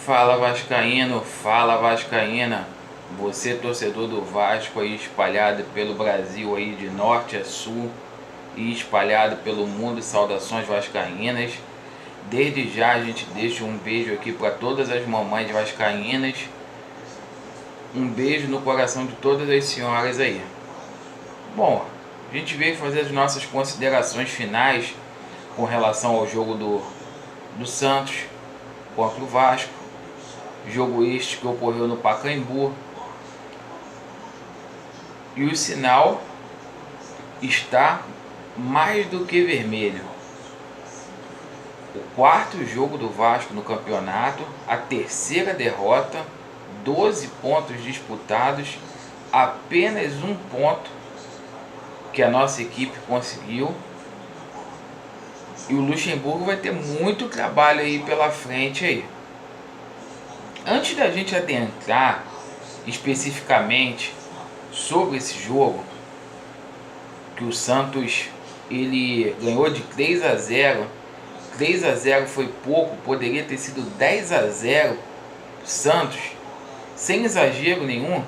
Fala vascaíno, fala vascaína, você torcedor do Vasco aí espalhado pelo Brasil aí de norte a sul e espalhado pelo mundo, saudações vascaínas. Desde já a gente deixa um beijo aqui para todas as mamães vascaínas, um beijo no coração de todas as senhoras aí. Bom, a gente veio fazer as nossas considerações finais com relação ao jogo do Santos contra o Vasco. Jogo este que ocorreu no Pacaembu. E o sinal está mais do que vermelho. O quarto jogo do Vasco no campeonato, a terceira derrota, 12 pontos disputados, apenas um ponto que a nossa equipe conseguiu. E o Luxemburgo vai ter muito trabalho aí pela frente aí. Antes da gente adentrar especificamente sobre esse jogo, que o Santos ele ganhou de 3-0, 3-0 foi pouco, poderia ter sido 10-0 Santos, sem exagero nenhum,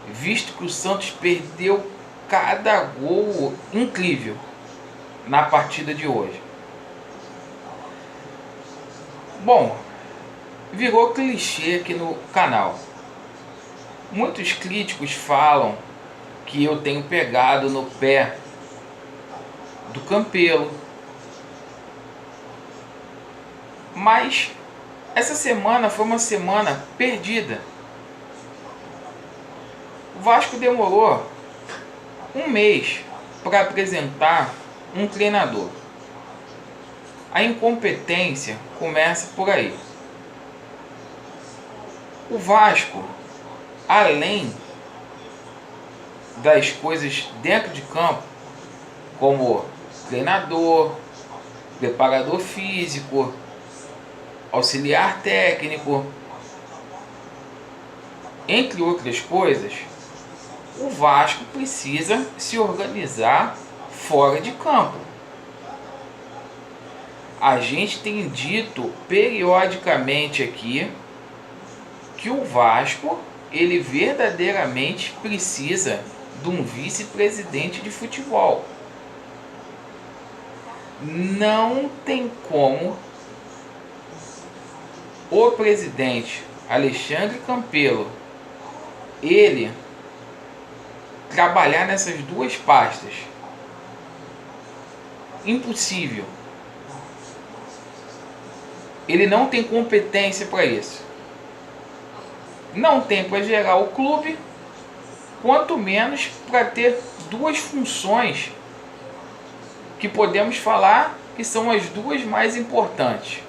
visto que o Santos perdeu cada gol incrível na partida de hoje. Bom, virou clichê aqui no canal. Muitos críticos falam que eu tenho pegado no pé do Campelo. Mas essa semana foi uma semana perdida. O Vasco demorou um mês para apresentar um treinador. A incompetência começa por aí. O Vasco, além das coisas dentro de campo, como treinador, preparador físico, auxiliar técnico, entre outras coisas, o Vasco precisa se organizar fora de campo. A gente tem dito periodicamente aqui que o Vasco ele verdadeiramente precisa de um vice-presidente de futebol. Não tem como o presidente Alexandre Campelo ele trabalhar nessas duas pastas. Impossível. Ele não tem competência para isso. Não tem para gerar o clube, quanto menos para ter duas funções que podemos falar que são as duas mais importantes.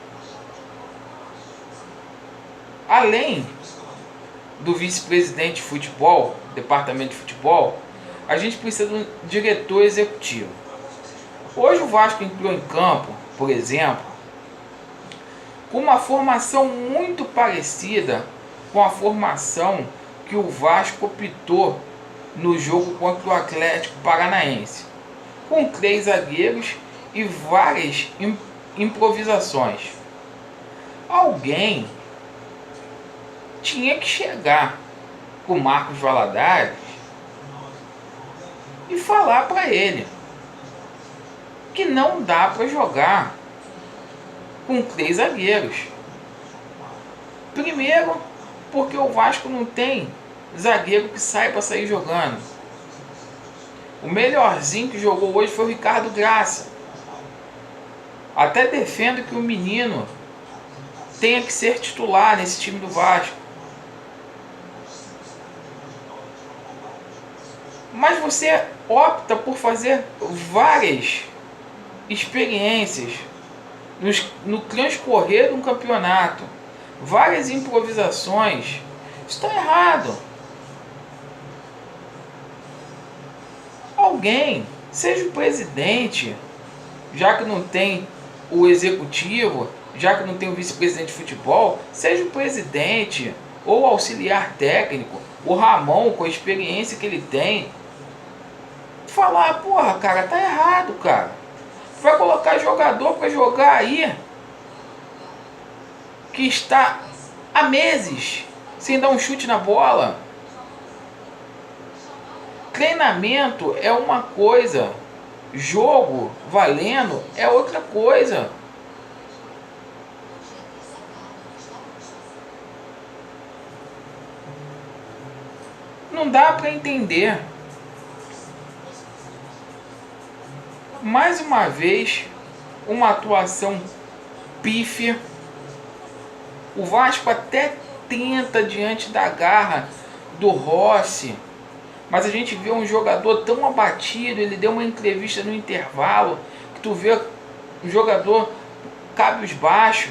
Além do vice-presidente de futebol, departamento de futebol, a gente precisa de um diretor executivo. Hoje o Vasco entrou em campo, por exemplo, com uma formação muito parecida com a formação que o Vasco optou no jogo contra o Atlético Paranaense, com 3 zagueiros e várias improvisações. Alguém tinha que chegar com o Marcos Valadares e falar para ele que não dá para jogar com 3 zagueiros. Primeiro, porque o Vasco não tem zagueiro que saiba sair jogando. O melhorzinho que jogou hoje foi o Ricardo Graça. Até defendo que o menino tenha que ser titular nesse time do Vasco. Mas você opta por fazer várias experiências no transcorrer de um campeonato, várias improvisações. Isso está errado. Alguém, seja o presidente, já que não tem o executivo, já que não tem o vice-presidente de futebol, seja o presidente ou auxiliar técnico, o Ramon, com a experiência que ele tem, falar, porra, cara, tá errado, cara. Vai colocar jogador para jogar aí que está há meses sem dar um chute na bola. Treinamento é uma coisa, jogo valendo é outra coisa. Não dá para entender. Mais uma vez, uma atuação pífia. O Vasco até tenta diante da garra do Rossi, mas a gente vê um jogador tão abatido. Ele deu uma entrevista no intervalo que tu vê um jogador cabisbaixo.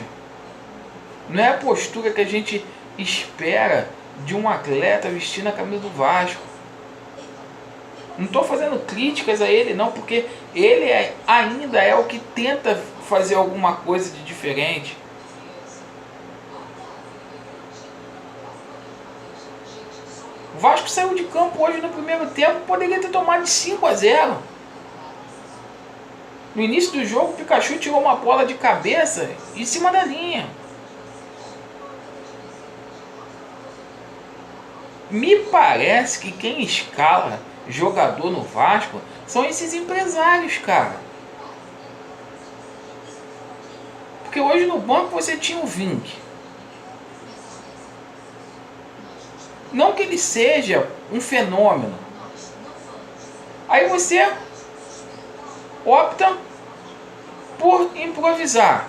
Não é a postura que a gente espera de um atleta vestindo a camisa do Vasco. Não estou fazendo críticas a ele não, porque ele ainda é o que tenta fazer alguma coisa de diferente. O Vasco saiu de campo hoje no primeiro tempo, poderia ter tomado de 5-0. No início do jogo, o Pikachu tirou uma bola de cabeça em cima da linha. Me parece que quem escala jogador no Vasco são esses empresários, cara. Porque hoje no banco você tinha o Vink. Não que ele seja um fenômeno. Aí você opta por improvisar.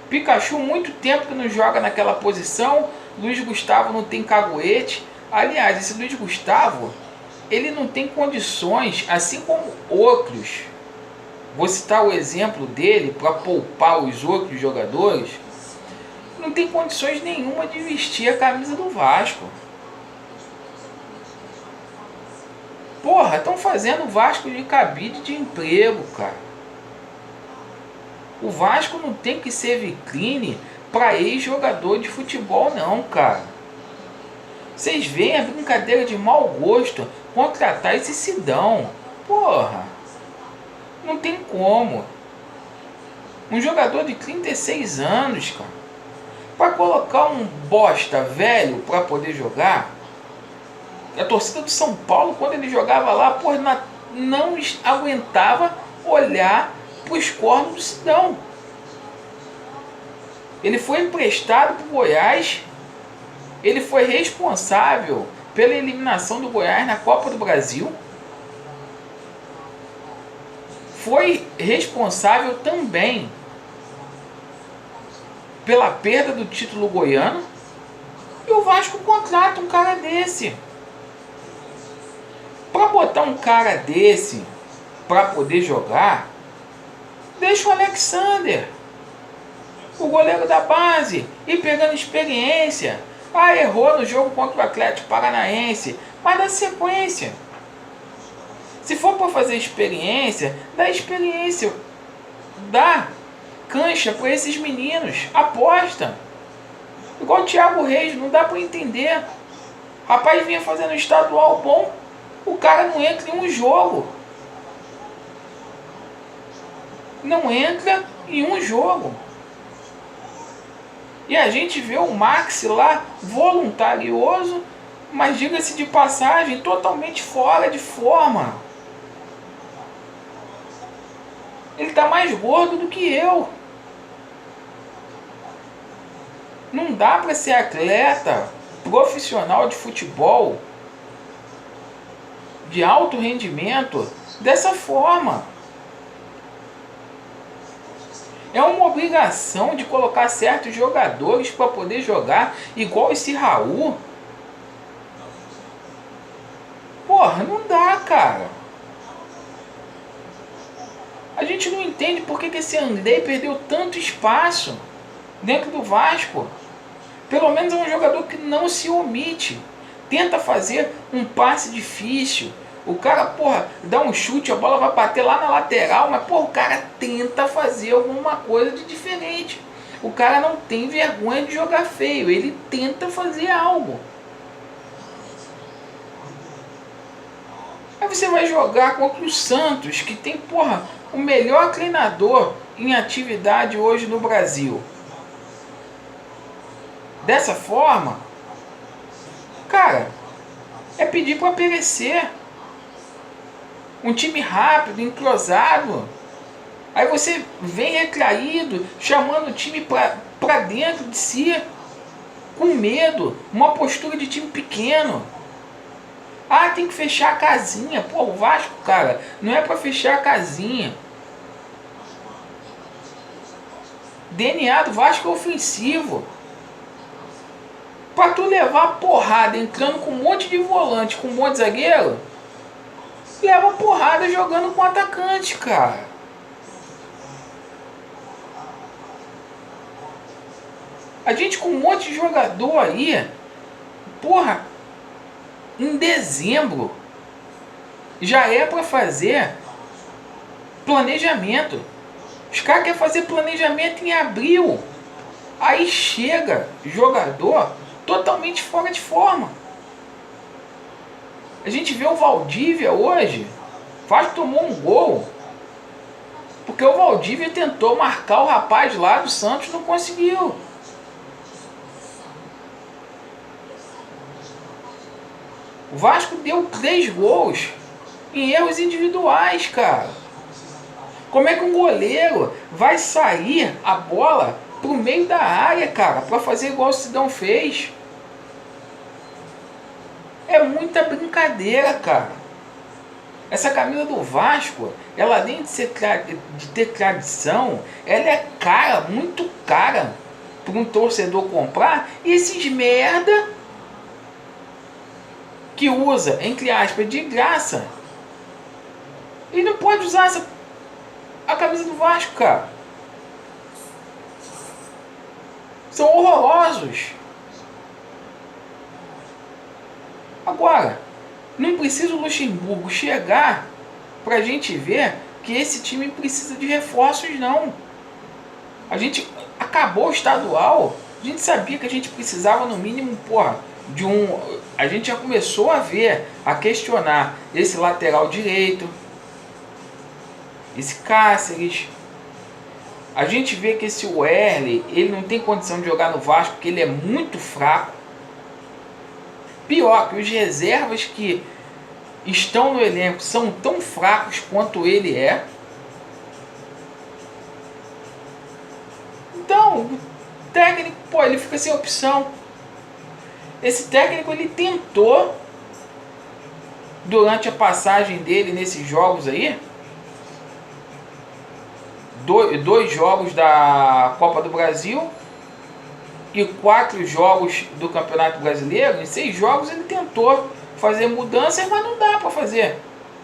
Pikachu muito tempo que não joga naquela posição. Luiz Gustavo não tem caguete. Aliás, esse Luiz Gustavo, ele não tem condições, assim como outros. Vou citar o exemplo dele para poupar os outros jogadores. Não tem condições nenhuma de vestir a camisa do Vasco. Porra, estão fazendo o Vasco de cabide de emprego, cara. O Vasco não tem que ser vitrine para ex-jogador de futebol não, cara. Vocês veem a brincadeira de mau gosto contratar esse Sidão. Porra, não tem como. Um jogador de 36 anos, cara, para colocar um bosta velho para poder jogar. A torcida do São Paulo, quando ele jogava lá, porra, não aguentava olhar para os cornos do Sidão. Ele foi emprestado para o Goiás. Ele foi responsável pela eliminação do Goiás na Copa do Brasil. Foi responsável também pela perda do título goiano. E o Vasco contrata um cara desse. Para botar um cara desse para poder jogar, deixa o Alexander, o goleiro da base, ir pegando experiência. Ah, errou no jogo contra o Atlético Paranaense, mas dá sequência. Se for para fazer experiência, dá experiência. Dá cancha para esses meninos. Aposta. Igual o Thiago Reis, não dá para entender. Rapaz vinha fazendo um estadual bom, o cara não entra em um jogo. Não entra em um jogo. E a gente vê o Maxi lá, voluntarioso, mas diga-se de passagem, totalmente fora de forma. Ele está mais gordo do que eu. Não dá para ser atleta profissional de futebol de alto rendimento dessa forma. É uma obrigação de colocar certos jogadores para poder jogar igual esse Raul. Porra, não dá, cara. A gente não entende por que esse Andrei perdeu tanto espaço dentro do Vasco. Pelo menos é um jogador que não se omite. Tenta fazer um passe difícil. O cara, porra, dá um chute, a bola vai bater lá na lateral, mas, porra, o cara tenta fazer alguma coisa de diferente. O cara não tem vergonha de jogar feio, ele tenta fazer algo. Aí você vai jogar contra o Santos, que tem, porra, o melhor treinador em atividade hoje no Brasil. Dessa forma, cara, é pedir para perecer. Um time rápido, entrosado. Aí você vem retraído, chamando o time para dentro de si, com medo, uma postura de time pequeno. Ah, tem que fechar a casinha. Pô, o Vasco, cara, não é para fechar a casinha. DNA do Vasco é ofensivo. Pra tu levar porrada entrando com um monte de volante, com um monte de zagueiro, leva porrada jogando com atacante, cara. A gente com um monte de jogador aí, porra, em dezembro já é pra fazer planejamento. Os caras querem fazer planejamento em abril. Aí chega jogador totalmente fora de forma. A gente vê o Valdívia hoje, Vasco tomou um gol, porque o Valdívia tentou marcar o rapaz lá do Santos, não conseguiu. O Vasco deu 3 gols em erros individuais, cara. Como é que um goleiro vai sair a bola pro meio da área, cara, para fazer igual o Sidão fez? É muita brincadeira, cara. Essa camisa do Vasco, ela além de ter tradição, ela é cara, muito cara, para um torcedor comprar. E esses merda que usa, entre aspas, de graça, e não pode usar a camisa do Vasco, cara. São horrorosos. Agora, não precisa o Luxemburgo chegar pra gente ver que esse time precisa de reforços, não. A gente acabou o estadual, a gente sabia que a gente precisava no mínimo, porra, de um... A gente já começou a ver, a questionar esse lateral direito, esse Cáceres. A gente vê que esse Wesley, ele não tem condição de jogar no Vasco, porque ele é muito fraco. Pior, que os reservas que estão no elenco são tão fracos quanto ele é. Então, o técnico, pô, ele fica sem opção. Esse técnico, ele tentou, durante a passagem dele nesses jogos aí, dois jogos da Copa do Brasil e 4 jogos do Campeonato Brasileiro. Em 6 jogos ele tentou fazer mudanças, mas não dá para fazer.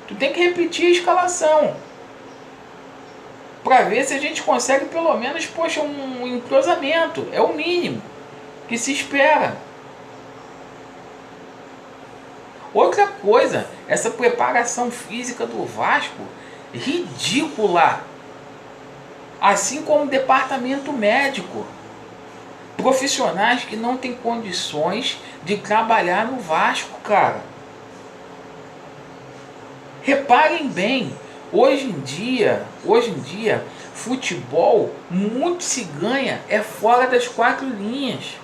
Tu tem que repetir a escalação para ver se a gente consegue pelo menos, poxa, um entrosamento. É o mínimo que se espera. Outra coisa, essa preparação física do Vasco, ridícula. Assim como o departamento médico. Profissionais que não têm condições de trabalhar no Vasco, cara. Reparem bem, hoje em dia, futebol muito se ganha é fora das 4 linhas.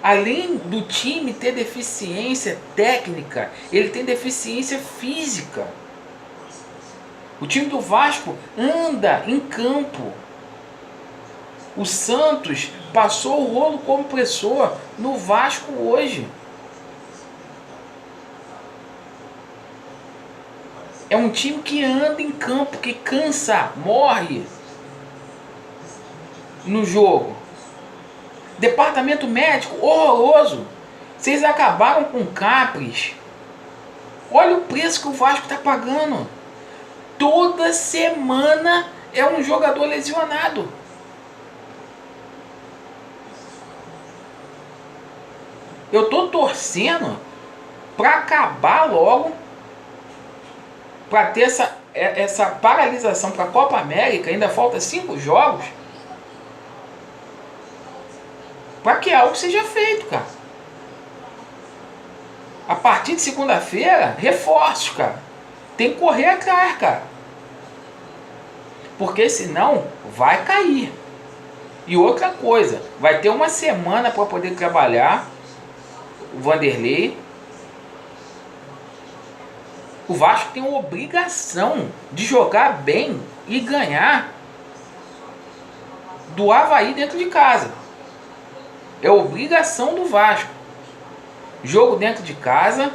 Além do time ter deficiência técnica, ele tem deficiência física. O time do Vasco anda em campo. O Santos passou o rolo compressor no Vasco hoje. É um time que anda em campo, que cansa, morre no jogo. Departamento médico horroroso. Vocês acabaram com o Capres. Olha o preço que o Vasco está pagando. Toda semana é um jogador lesionado. Eu tô torcendo para acabar logo, para ter essa paralisação para a Copa América. Ainda falta 5 jogos, para que algo seja feito, cara. A partir de segunda-feira, reforços, cara. Tem que correr atrás, cara. porque senão vai cair. E outra coisa, vai ter uma semana para poder trabalhar o Vanderlei. O Vasco tem uma obrigação de jogar bem e ganhar do Avaí dentro de casa. É obrigação do Vasco. Jogo dentro de casa.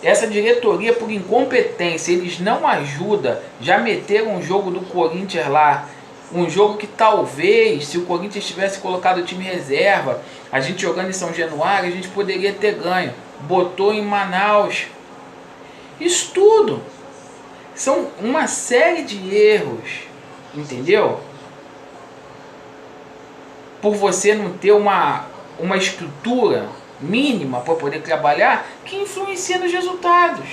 Essa diretoria, por incompetência, eles não ajudam. Já meteram um jogo do Corinthians lá. Um jogo que talvez, se o Corinthians tivesse colocado o time reserva, a gente jogando em São Januário, a gente poderia ter ganho. Botou em Manaus. Isso tudo são uma série de erros, entendeu? Por você não ter uma estrutura mínima para poder trabalhar, que influencia nos resultados.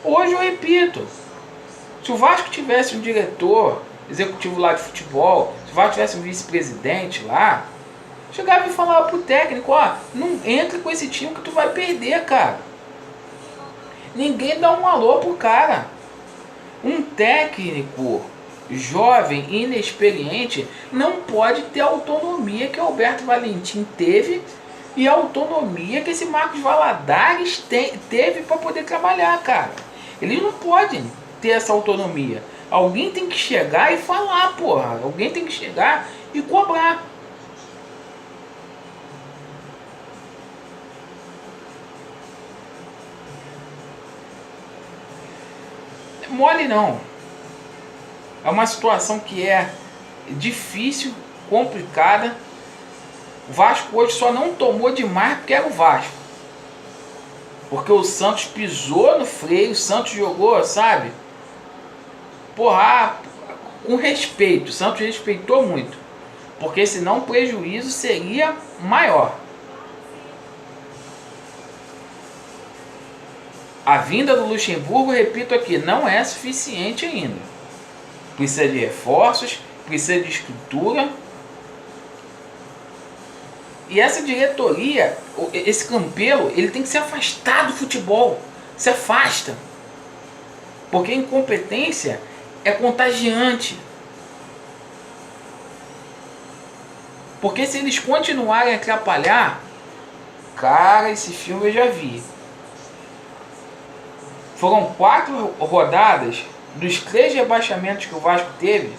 Hoje eu repito, se o Vasco tivesse um diretor executivo lá de futebol, se o Vasco tivesse um vice-presidente lá, chegava e falava pro técnico, ó, não entra com esse time que tu vai perder, cara. Ninguém dá um alô pro cara. Um técnico jovem, inexperiente, não pode ter a autonomia que o Alberto Valentim teve e a autonomia que esse Marcos Valadares teve para poder trabalhar, cara. Eles não podem ter essa autonomia. Alguém tem que chegar e falar, porra. Alguém tem que chegar e cobrar. Mole não. É uma situação que é difícil, complicada. O Vasco hoje só não tomou demais porque era o Vasco. Porque o Santos pisou no freio, o Santos jogou, sabe? Porra, com respeito. O Santos respeitou muito. Porque senão o prejuízo seria maior. A vinda do Luxemburgo, repito aqui, não é suficiente ainda. Precisa de reforços, precisa de estrutura. E essa diretoria, esse Campelo, ele tem que se afastar do futebol. Se afasta. Porque a incompetência é contagiante. Porque se eles continuarem a atrapalhar, cara, esse filme eu já vi. Foram 4 rodadas dos 3 rebaixamentos que o Vasco teve.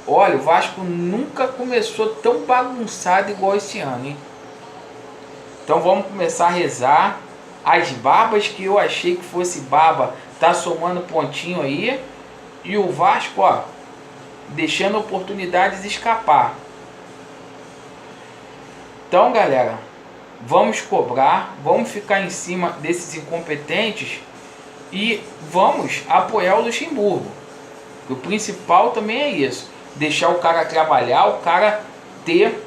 Olha, o Vasco nunca começou tão bagunçado igual esse ano, hein? Então vamos começar a rezar. As babas que eu achei que fosse baba, tá somando pontinho aí. E o Vasco, ó, deixando oportunidades escapar. Então, galera, vamos cobrar, vamos ficar em cima desses incompetentes e vamos apoiar o Luxemburgo. O principal também é isso. Deixar o cara trabalhar, o cara ter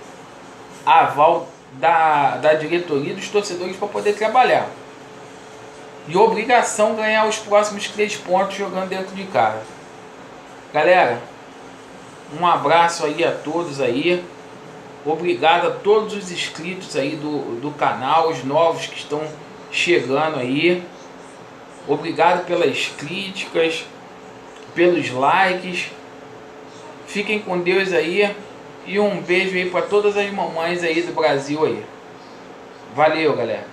aval da diretoria, dos torcedores para poder trabalhar. E obrigação ganhar os próximos 3 pontos jogando dentro de casa. Galera, um abraço aí a todos aí. Obrigado a todos os inscritos aí do canal, os novos que estão chegando aí. Obrigado pelas críticas, pelos likes. Fiquem com Deus aí e um beijo aí para todas as mamães aí do Brasil aí. Valeu, galera.